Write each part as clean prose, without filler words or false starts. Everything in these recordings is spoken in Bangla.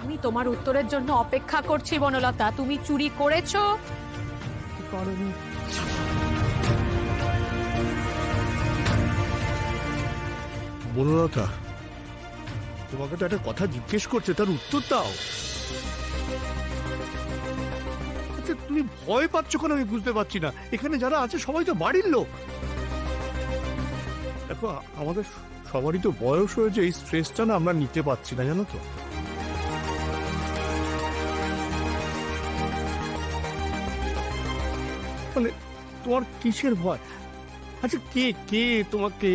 আমি তোমার উত্তরের জন্য অপেক্ষা করছি বনলতা। তুমি চুরি করেছো কি করোনি? বনলতা, তোমাকে তো একটা কথা জিজ্ঞেস করছে, তার উত্তর দাও। আচ্ছা, তুমি ভয় পাচ্ছ কেন আমি বুঝতে পারছি না। এখানে যারা আছে সবাই তো বাড়ির লোক। দেখো, আমাদের সবারই তো বয়স হয়েছে, এই স্ট্রেসটা না আমরা নিতে পারছি না, জানো তো। মানে তোমার কিসের ভয়? আচ্ছা, কে কে তোমাকে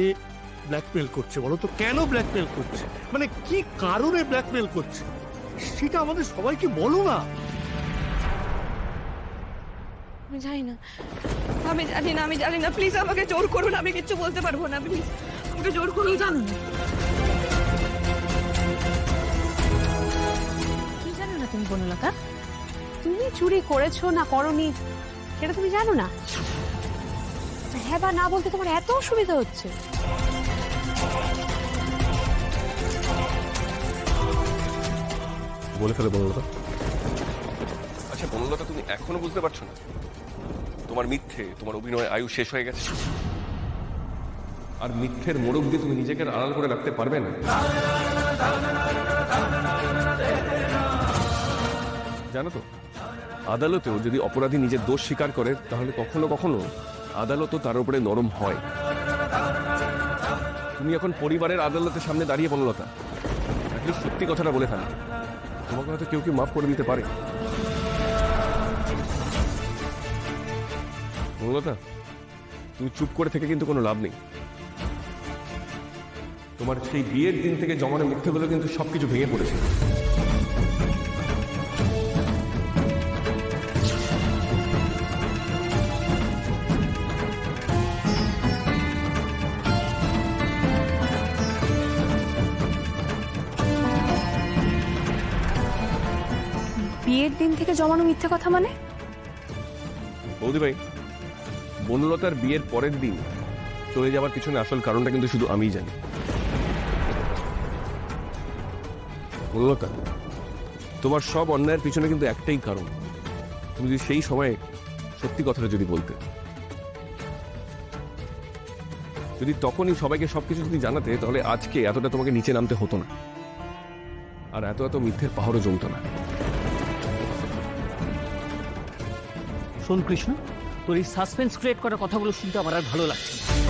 ব্ল্যাকমেল করছে বলো তো? কেন ব্ল্যাকমেল করছে, মানে কি কারণে ব্ল্যাকমেল করছে সেটা আমাদের সবাইকে বলো না। আমি জানি না, আমি জানি না, প্লিজ আমাকে জোর করুন, আমি কিচ্ছু বলতে পারবো না, প্লিজ আমাকে জোর করুন। জানো না, কি জানো না তুমি বনলতা? তুমি চুরি করেছো না করনি সেটা তুমি জানো না? হ্যাঁ বা না বলতে তোমার এত অসুবিধা হচ্ছে? বলে ফেলে বনলতা। আচ্ছা বনলতা, তুমি এখনো বুঝতে পারছো না তোমার মিথ্যে, তোমার অভিনয় আয়ু শেষ হয়ে গেছে? আর মিথ্যের মোড়ক দিয়ে তুমি নিজেকে আড়াল করে রাখতে পারবে না। জানো তো, আদালতেও যদি অপরাধী নিজের দোষ স্বীকার করে তাহলে কখনো কখনো আদালতও তার উপরে নরম হয়। তুমি এখন পরিবারের আদালতের সামনে দাঁড়িয়ে বনলতা, একটু সত্যি কথাটা বলে ফেলো। তোমাকে হয়তো কেউ কেউ মাফ করে দিতে পারে। বনলতা, তুমি চুপ করে থেকে কিন্তু কোনো লাভ নেই। তোমার সেই বিয়ের দিন থেকে জমানো মিথ্যেগুলো কিন্তু সবকিছু ভেঙে পড়েছে। বিয়ের দিন থেকে জমানো মিথ্যে কথা মানে? বৌদি ভাই, বনলতার বিয়ের পরের দিন চলে যাওয়ার পিছনে আসল কারণটা কিন্তু শুধু আমিই জানি। বনলতা, তোমার সব অন্যায়ের পিছনে কিন্তু একটাই কারণ। তুমি যদি সেই সময়ে সত্যি কথাটা যদি বলতে, যদি তখনই সবাইকে সবকিছু যদি জানাতে, তাহলে আজকে এতটা তোমাকে নিচে নামতে হতো না, আর এত এত মিথ্যের পাহাড়ও জমতো না। শোন কৃষ্ণ, তোর এই সাসপেন্স ক্রিয়েট করা কথাগুলো শুনতে আমার আর ভালো লাগছে না।